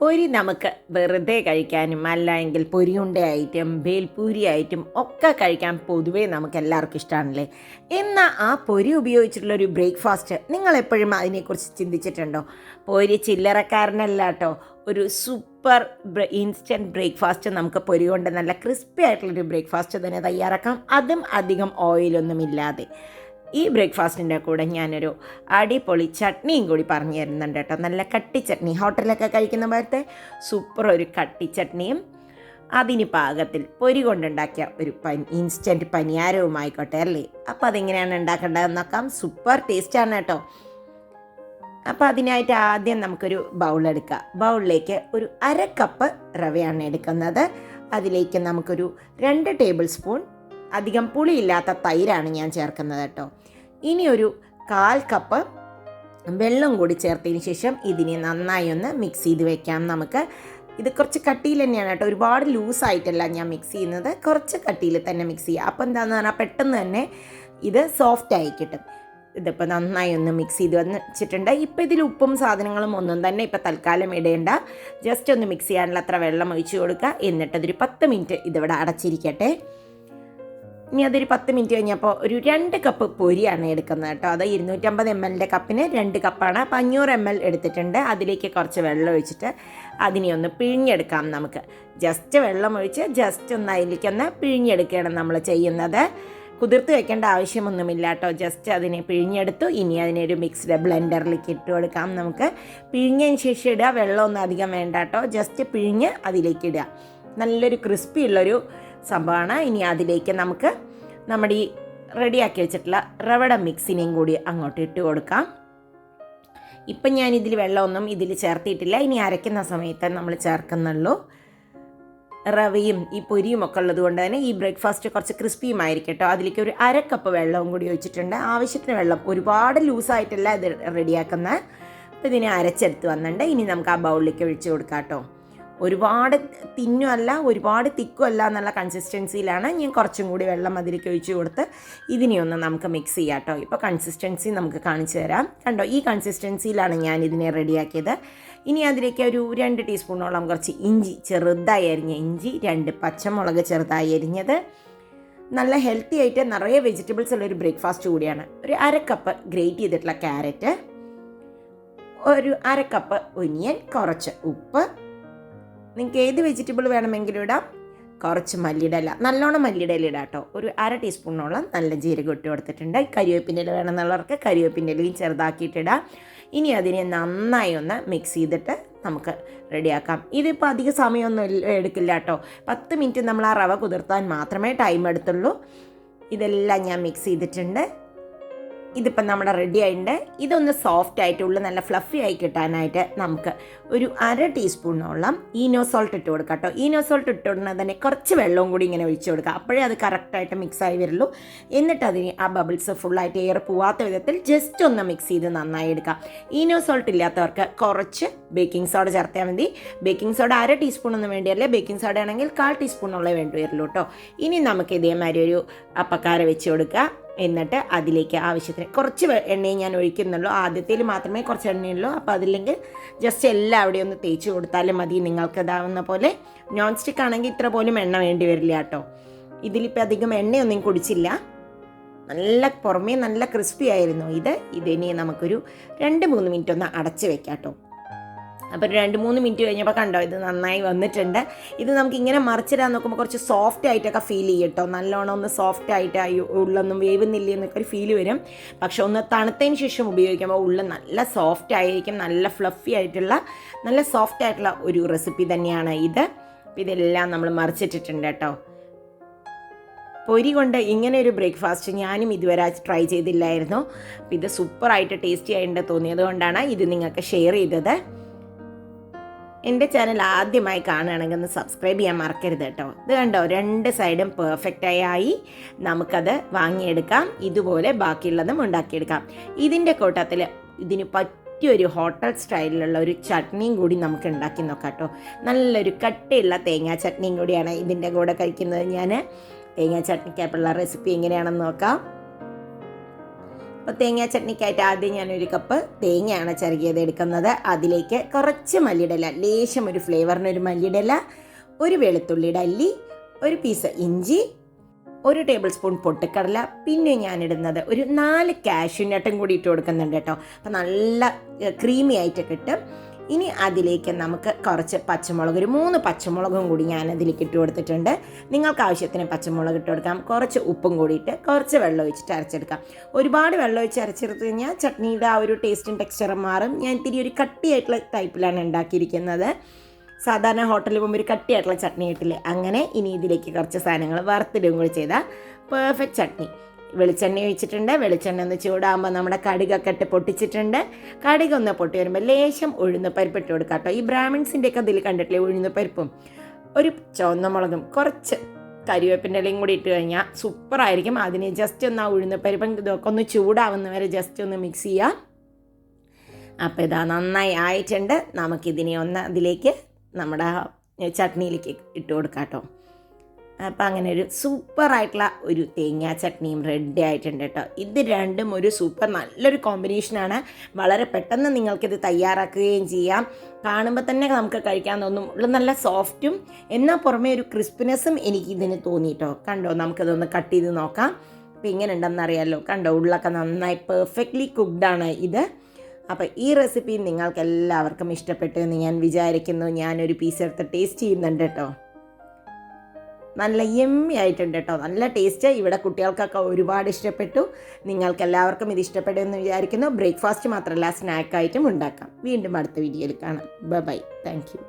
പൊരി നമുക്ക് വെറുതെ കഴിക്കാനും അല്ലെങ്കിൽ പൊരിയുണ്ടയായിട്ടും ഭേൽപൂരി ആയിട്ടും ഒക്കെ കഴിക്കാൻ പൊതുവേ നമുക്ക് എല്ലാവർക്കും ഇഷ്ടമാണല്ലേ. എന്നാൽ ആ പൊരി ഉപയോഗിച്ചിട്ടുള്ളൊരു ബ്രേക്ക്ഫാസ്റ്റ് നിങ്ങളെപ്പോഴും അതിനെക്കുറിച്ച് ചിന്തിച്ചിട്ടുണ്ടോ? പൊരി ചില്ലറക്കാരനല്ല കേട്ടോ, ഒരു സൂപ്പർ ഇൻസ്റ്റൻറ്റ് ബ്രേക്ക്ഫാസ്റ്റ് നമുക്ക് പൊരി കൊണ്ട് നല്ല ക്രിസ്പി ആയിട്ടുള്ളൊരു ബ്രേക്ക്ഫാസ്റ്റ് തന്നെ തയ്യാറാക്കാം, അതും അധികം ഓയിലൊന്നും ഇല്ലാതെ. ഈ ബ്രേക്ക്ഫാസ്റ്റിൻ്റെ കൂടെ ഞാനൊരു അടിപൊളി ചട്നിയും കൂടി പറഞ്ഞു തരുന്നുണ്ട് കേട്ടോ. നല്ല കട്ടി ചട്നി, ഹോട്ടലിലൊക്കെ കഴിക്കുന്ന പോലത്തെ സൂപ്പർ ഒരു കട്ടി ചട്നിയും അതിന് പാകത്തിൽ പൊരി കൊണ്ടുണ്ടാക്കിയ ഒരു ഇൻസ്റ്റൻറ്റ് പനിയാരവുമായിക്കോട്ടെ അല്ലേ. അപ്പോൾ അതെങ്ങനെയാണ് ഉണ്ടാക്കേണ്ടതെന്ന് നോക്കാം. സൂപ്പർ ടേസ്റ്റാണ് കേട്ടോ. അപ്പോൾ അതിനായിട്ട് ആദ്യം നമുക്കൊരു ബൗളെടുക്കാം. ബൗളിലേക്ക് ഒരു 1/2 കപ്പ് റവയാണ് എടുക്കുന്നത്. അതിലേക്ക് നമുക്കൊരു 2 ടേബിൾ സ്പൂൺ അധികം പുളിയില്ലാത്ത തൈരാണ് ഞാൻ ചേർക്കുന്നത് കേട്ടോ. ഇനി ഒരു 1/4 കപ്പ് വെള്ളം കൂടി ചേർത്തതിന് ശേഷം ഇതിനെ നന്നായി ഒന്ന് മിക്സ് ചെയ്ത് വെക്കാം. നമുക്ക് ഇത് കുറച്ച് കട്ടിയിൽ തന്നെയാണ് കേട്ടോ, ഒരുപാട് ലൂസായിട്ടല്ല ഞാൻ മിക്സ് ചെയ്യുന്നത്, കുറച്ച് കട്ടിയിൽ തന്നെ മിക്സ് ചെയ്യുക. അപ്പോൾ എന്താണെന്ന് പറഞ്ഞാൽ പെട്ടെന്ന് തന്നെ ഇത് സോഫ്റ്റായി കിട്ടും. ഇതിപ്പോൾ നന്നായി ഒന്ന് മിക്സ് ചെയ്ത് വെച്ചിട്ടുണ്ട്. ഇപ്പോൾ ഇതിൽ ഉപ്പും സാധനങ്ങളും ഒന്നും തന്നെ ഇപ്പോൾ തൽക്കാലം ഇടേണ്ട, ജസ്റ്റ് ഒന്ന് മിക്സ് ചെയ്യാനുള്ള അത്ര വെള്ളം ഒഴിച്ച് കൊടുക്കുക. എന്നിട്ടതൊരു 10 മിനിറ്റ് ഇതിവിടെ അടച്ചിരിക്കട്ടെ. ഇനി അതൊരു 10 മിനിറ്റ് കഴിഞ്ഞപ്പോൾ ഒരു 2 കപ്പ് പൊരിയാണ് എടുക്കുന്നത് കേട്ടോ. അത് 250 ml കപ്പിന് 2 കപ്പാണ്. 500 ml എടുത്തിട്ടുണ്ട്. അതിലേക്ക് കുറച്ച് വെള്ളം ഒഴിച്ചിട്ട് അതിനെ ഒന്ന് പിഴിഞ്ഞെടുക്കാം. നമുക്ക് ജസ്റ്റ് വെള്ളം ഒഴിച്ച് ജസ്റ്റ് ഒന്ന് അതിലേക്കൊന്ന് പിഴിഞ്ഞെടുക്കുകയാണ് നമ്മൾ ചെയ്യുന്നത്. കുതിർത്ത് വെക്കേണ്ട ആവശ്യമൊന്നുമില്ല കേട്ടോ, ജസ്റ്റ് അതിനെ പിഴിഞ്ഞെടുത്തു. ഇനി അതിനൊരു മിക്സ്ഡ് ബ്ലെൻഡറിലേക്ക് ഇട്ട് കൊടുക്കാം. നമുക്ക് പിഴിഞ്ഞതിന് ശേഷം ഇടുക, വെള്ളമൊന്നും അധികം വേണ്ട കേട്ടോ, ജസ്റ്റ് പിഴിഞ്ഞ് അതിലേക്ക് ഇടുക. നല്ലൊരു ക്രിസ്പി ഉള്ളൊരു സംഭവമാണ്. ഇനി അതിലേക്ക് നമുക്ക് നമ്മുടെ ഈ റെഡിയാക്കി വെച്ചിട്ടുള്ള റവയുടെ മിക്സിനെയും കൂടി അങ്ങോട്ട് ഇട്ട് കൊടുക്കാം. ഇപ്പം ഞാനിതിൽ വെള്ളമൊന്നും ഇതിൽ ചേർത്തിയിട്ടില്ല, ഇനി അരയ്ക്കുന്ന സമയത്ത് നമ്മൾ ചേർക്കുന്നുള്ളൂ. റവയും ഈ പൊരിയും ഒക്കെ ഉള്ളത് കൊണ്ട് തന്നെ ഈ ബ്രേക്ക്ഫാസ്റ്റ് കുറച്ച് ക്രിസ്പിയുമായിരിക്കും കേട്ടോ. അതിലേക്ക് ഒരു 1/2 കപ്പ് വെള്ളവും കൂടി ഒഴിച്ചിട്ടുണ്ട്. ആവശ്യത്തിന് വെള്ളം, ഒരുപാട് ലൂസായിട്ടല്ല ഇത് റെഡിയാക്കുന്നത്. അപ്പോൾ ഇതിനെ അരച്ചെടുത്ത് വന്നിട്ടുണ്ട്. ഇനി നമുക്ക് ആ ബൗളിലേക്ക് ഒഴിച്ച് കൊടുക്കാം കേട്ടോ. ഒരുപാട് തിന്നും അല്ല ഒരുപാട് തിക്കും അല്ല എന്നുള്ള കൺസിസ്റ്റൻസിയിലാണ്. ഞാൻ കുറച്ചും കൂടി വെള്ളം അതിലേക്ക് ഒഴിച്ച് കൊടുത്ത് ഇതിനെ ഒന്ന് നമുക്ക് മിക്സ് ചെയ്യാം കേട്ടോ. ഇപ്പോൾ കൺസിസ്റ്റൻസി നമുക്ക് കാണിച്ചു തരാം. കണ്ടോ, ഈ കൺസിസ്റ്റൻസിയിലാണ് ഞാൻ ഇതിനെ റെഡിയാക്കിയത്. ഇനി അതിലേക്ക് ഒരു 2 ടീസ്പൂണോളം കുറച്ച് ഇഞ്ചി, ചെറുതായി അരിഞ്ഞ ഇഞ്ചി, 2 പച്ചമുളക് ചെറുതായി അരിഞ്ഞത്. നല്ല ഹെൽത്തി ആയിട്ട് നിറയെ വെജിറ്റബിൾസ് ഉള്ളൊരു ബ്രേക്ക്ഫാസ്റ്റ് കൂടിയാണ്. ഒരു 1/2 കപ്പ് ഗ്രേറ്റ് ചെയ്തിട്ടുള്ള ക്യാരറ്റ്, ഒരു 1/2 കപ്പ് ഒനിയൻ, കുറച്ച് ഉപ്പ്, നിങ്ങൾക്ക് ഏത് വെജിറ്റബിൾ വേണമെങ്കിലും ഇടാം, കുറച്ച് മല്ലിയുടെ ഇല, നല്ലോണം മല്ലിയുടെ ഇല ഇടാം കേട്ടോ. ഒരു 1/2 ടീസ്പൂണോളം നല്ല ജീരകം ഇട്ട് കൊടുത്തിട്ടുണ്ട്. കരിവേപ്പിൻ്റെ ഇല വേണമെന്നുള്ളവർക്ക് കരിവേപ്പിൻ്റെ ഇലയും ചെറുതാക്കിയിട്ടിടാം. ഇനി അതിനെ നന്നായി ഒന്ന് മിക്സ് ചെയ്തിട്ട് നമുക്ക് റെഡിയാക്കാം. ഇതിപ്പോൾ അധിക സമയമൊന്നും എടുക്കില്ല കേട്ടോ, 10 മിനിറ്റ് നമ്മൾ ആ റവ കുതിർത്താൻ മാത്രമേ ടൈം എടുത്തുള്ളൂ. ഇതെല്ലാം ഞാൻ മിക്സ് ചെയ്തിട്ടുണ്ട്. ഇതിപ്പം നമ്മുടെ റെഡി ആയിട്ടുണ്ട്. ഇതൊന്ന് സോഫ്റ്റ് ആയിട്ടുള്ള നല്ല ഫ്ലഫി ആയി കിട്ടാനായിട്ട് നമുക്ക് ഒരു 1/2 ടീസ്പൂണോളം ഈനോ സോൾട്ട് ഇട്ട് കൊടുക്കാം കേട്ടോ. ഈനോ സോൾട്ട് ഇട്ട് കൊടുക്കുന്നത് തന്നെ കുറച്ച് വെള്ളവും കൂടി ഇങ്ങനെ ഒഴിച്ച് കൊടുക്കുക, അപ്പോഴേ അത് കറക്റ്റായിട്ട് മിക്സായി വരുള്ളൂ. എന്നിട്ട് അതിന് ആ ബബിൾസ് ഫുള്ളായിട്ട് എയർ പോവാത്ത വിധത്തിൽ ജസ്റ്റ് ഒന്ന് മിക്സ് ചെയ്ത് നന്നായി എടുക്കാം. ഈനോ സോൾട്ട് ഇല്ലാത്തവർക്ക് കുറച്ച് ബേക്കിംഗ് സോഡ ചേർത്താൽ മതി. ബേക്കിംഗ് സോഡ 1/2 ടീസ്പൂണൊന്നും വേണ്ടിയല്ലേ, ബേക്കിംഗ് സോഡ ആണെങ്കിൽ 1/4 ടീസ്പൂണോളേ വേണ്ടി വരുള്ളൂ കേട്ടോ. ഇനി നമുക്ക് ഇതേമാതിരി ഒരു അപ്പക്കാര വെച്ച് കൊടുക്കുക. എന്നിട്ട് അതിലേക്ക് ആവശ്യത്തിന് കുറച്ച് എണ്ണയും ഞാൻ ഒഴിക്കുന്നുള്ളൂ. ആദ്യത്തേൽ മാത്രമേ കുറച്ച് എണ്ണയുള്ളൂ. അപ്പോൾ അതില്ലെങ്കിൽ ജസ്റ്റ് എല്ലാം അവിടെ ഒന്ന് തേച്ച് കൊടുത്താലും മതി. നിങ്ങൾക്ക് ഇതാവുന്ന പോലെ നോൺ സ്റ്റിക്ക് ആണെങ്കിൽ ഇത്ര പോലും എണ്ണ വേണ്ടി വരില്ല കേട്ടോ. ഇതിലിപ്പോൾ അധികം എണ്ണയൊന്നും കുടിച്ചില്ല. നല്ല പുറമേ നല്ല ക്രിസ്പി ആയിരുന്നു ഇതിനി നമുക്കൊരു 2-3 മിനിറ്റ് ഒന്ന് അടച്ച് വെക്കാം കേട്ടോ. അപ്പോൾ 2-3 മിനിറ്റ് കഴിഞ്ഞപ്പോൾ കണ്ടോ, ഇത് നന്നായി വന്നിട്ടുണ്ട്. ഇത് നമുക്ക് ഇങ്ങനെ മറിച്ചിടാൻ നോക്കുമ്പോൾ കുറച്ച് സോഫ്റ്റ് ആയിട്ടൊക്കെ ഫീൽ ചെയ്യും കേട്ടോ. നല്ലോണം ഒന്ന് സോഫ്റ്റ് ആയിട്ട് ഉള്ളൊന്നും വേവുന്നില്ല എന്നൊക്കെ ഒരു ഫീൽ വരും. പക്ഷെ ഒന്ന് തണുത്തതിന് ശേഷം ഉപയോഗിക്കുമ്പോൾ ഉള്ള നല്ല സോഫ്റ്റ് ആയിരിക്കും. നല്ല ഫ്ലഫി ആയിട്ടുള്ള നല്ല സോഫ്റ്റ് ആയിട്ടുള്ള ഒരു റെസിപ്പി തന്നെയാണ് ഇത്. അപ്പോൾ ഇതെല്ലാം നമ്മൾ മറിച്ചിട്ടിട്ടുണ്ട് കേട്ടോ. പൊരി കൊണ്ട് ഇങ്ങനെ ഒരു ബ്രേക്ക്ഫാസ്റ്റ് ഞാനും ഇതുവരെ ട്രൈ ചെയ്തില്ലായിരുന്നു. അപ്പോൾ ഇത് സൂപ്പറായിട്ട് ടേസ്റ്റി ആയിട്ട് തോന്നിയത് കൊണ്ടാണ് ഇത് നിങ്ങൾക്ക് ഷെയർ ചെയ്തത്. എൻ്റെ ചാനൽ ആദ്യമായി കാണുകയാണെങ്കിൽ ഒന്ന് സബ്സ്ക്രൈബ് ചെയ്യാൻ മറക്കരുത് കേട്ടോ. ഇത് കണ്ടോ, 2 സൈഡും പെർഫെക്റ്റായി നമുക്കത് വാങ്ങിയെടുക്കാം. ഇതുപോലെ ബാക്കിയുള്ളതും ഉണ്ടാക്കിയെടുക്കാം. ഇതിൻ്റെ കൂട്ടത്തിൽ ഇതിന് പറ്റിയൊരു ഹോട്ടൽ സ്റ്റൈലിലുള്ള ഒരു ചട്നിയും കൂടി നമുക്ക് ഉണ്ടാക്കി നോക്കാം കേട്ടോ. നല്ലൊരു കട്ടിയുള്ള തേങ്ങാ ചട്നിയും കൂടിയാണ് ഇതിൻ്റെ കൂടെ കഴിക്കുന്നത്. ഞാൻ തേങ്ങാ ചട്നിക്കായിട്ടുള്ള റെസിപ്പി എങ്ങനെയാണെന്ന് നോക്കാം. അപ്പോൾ തേങ്ങാ ചട്നിക്കായിട്ട് ആദ്യം ഞാനൊരു കപ്പ് തേങ്ങയാണ് ചിരകിയത് എടുക്കുന്നത്. അതിലേക്ക് കുറച്ച് മല്ലിയിടല, ലേശം ഒരു ഫ്ലേവറിനൊരു മല്ലിയിടല, ഒരു വെളുത്തുള്ളിയുടെ അല്ലി, ഒരു പീസ് ഇഞ്ചി, 1 ടേബിൾ സ്പൂൺ പൊട്ടുക്കടല, പിന്നെ ഞാനിടുന്നത് ഒരു 4 കാഷ്യൂനട്ടും കൂടി ഇട്ട് കൊടുക്കുന്നുണ്ട് കേട്ടോ. അപ്പോൾ നല്ല ക്രീമി ആയിട്ട് കിട്ടും. ഇനി അതിലേക്ക് നമുക്ക് കുറച്ച് പച്ചമുളക്, ഒരു 3 പച്ചമുളകും കൂടി ഞാനതിലേക്ക് ഇട്ട് കൊടുത്തിട്ടുണ്ട്. നിങ്ങൾക്ക് ആവശ്യത്തിന് പച്ചമുളക് ഇട്ട് കൊടുക്കാം. കുറച്ച് ഉപ്പും കൂടിയിട്ട് കുറച്ച് വെള്ളം ഒഴിച്ചിട്ട് അരച്ചെടുക്കാം. ഒരുപാട് വെള്ളം ഒഴിച്ച് അരച്ചെടുത്ത് കഴിഞ്ഞാൽ ചട്നിയുടെ ആ ഒരു ടേസ്റ്റും ടെക്സ്ചറും മാറും. ഞാൻ ഇത്തിരി ഒരു കട്ടിയായിട്ടുള്ള ടൈപ്പിലാണ് ഉണ്ടാക്കിയിരിക്കുന്നത്. സാധാരണ ഹോട്ടലിൽ പോകുമ്പോൾ ഒരു കട്ടിയായിട്ടുള്ള ചട്നി കിട്ടില്ലേ, അങ്ങനെ. ഇനി ഇതിലേക്ക് കുറച്ച് സാധനങ്ങൾ വറുത്തിടും കൂടി ചെയ്താൽ പെർഫെക്റ്റ് ചട്നി. വെളിച്ചെണ്ണ ഒഴിച്ചിട്ടുണ്ട്. വെളിച്ചെണ്ണ ഒന്ന് ചൂടാകുമ്പോൾ നമ്മുടെ കടുകൊക്കെ ഇട്ട് പൊട്ടിച്ചിട്ടുണ്ട്. കടുകൊന്ന് പൊട്ടി വരുമ്പോൾ ലേശം ഉഴുന്ന് പരിപ്പ് ഇട്ട് കൊടുക്കാം കേട്ടോ. ഈ ബ്രാഹ്മിൺസിൻ്റെയൊക്കെ ഇതിൽ കണ്ടിട്ടില്ലേ ഉഴുന്ന് പരിപ്പും ഒരു ചുവന്ന മുളകും കുറച്ച് കരിവേപ്പിൻ്റെ ഇലയും കൂടി ഇട്ട് കഴിഞ്ഞാൽ സൂപ്പറായിരിക്കും. അതിന് ജസ്റ്റ് ഒന്ന് ആ ഉഴുന്ന് പരിപ്പും ഇതൊക്കെ ഒന്ന് ചൂടാവുന്ന വരെ ജസ്റ്റ് ഒന്ന് മിക്സ് ചെയ്യാം. അപ്പോൾ ഇതാ നന്നായി ആയിട്ടുണ്ട്. നമുക്കിതിനെ ഒന്ന് അതിലേക്ക് നമ്മുടെ ചട്നിയിലേക്ക് ഇട്ട് കൊടുക്കാം കേട്ടോ. അപ്പോൾ അങ്ങനെ ഒരു സൂപ്പറായിട്ടുള്ള ഒരു തേങ്ങാ ചട്നിയും റെഡി ആയിട്ടുണ്ട് കേട്ടോ. ഇത് രണ്ടും ഒരു സൂപ്പർ നല്ലൊരു കോമ്പിനേഷനാണ്. വളരെ പെട്ടെന്ന് നിങ്ങൾക്കിത് തയ്യാറാക്കുകയും ചെയ്യാം. കാണുമ്പോൾ തന്നെ നമുക്ക് കഴിക്കാൻ തോന്നും. ഉള്ള നല്ല സോഫ്റ്റും എന്നാൽ പുറമേ ഒരു ക്രിസ്പിനെസ്സും എനിക്ക് ഇതിന് തോന്നിയിട്ടോ. കണ്ടോ, നമുക്കിതൊന്ന് കട്ട് ചെയ്ത് നോക്കാം. അപ്പോൾ ഇങ്ങനെ ഉണ്ടെന്നറിയാമല്ലോ. കണ്ടോ, ഉള്ളൊക്കെ നന്നായി പെർഫെക്റ്റ്ലി കുക്ക്ഡാണ് ഇത്. അപ്പോൾ ഈ റെസിപ്പി നിങ്ങൾക്ക് എല്ലാവർക്കും ഇഷ്ടപ്പെട്ടു എന്ന് ഞാൻ വിചാരിക്കുന്നു. ഞാനൊരു പീസ് എടുത്ത് ടേസ്റ്റ് ചെയ്യുന്നുണ്ട് കേട്ടോ. നല്ല യമ്മി ആയിട്ടുണ്ട് കേട്ടോ. നല്ല ടേസ്റ്റ്. ഇവിടെ കുട്ടികൾക്കൊക്കെ ഒരുപാട് ഇഷ്ടപ്പെട്ടു. നിങ്ങൾക്ക് എല്ലാവർക്കും ഇത് ഇഷ്ടപ്പെട്ടു എന്ന് വിചാരിക്കുന്നു. ബ്രേക്ക്ഫാസ്റ്റ് മാത്രമല്ല സ്നാക്കായിട്ടും ഉണ്ടാക്കാം. വീണ്ടും അടുത്ത വീഡിയോയിൽ കാണാം. ബൈ. Thank you.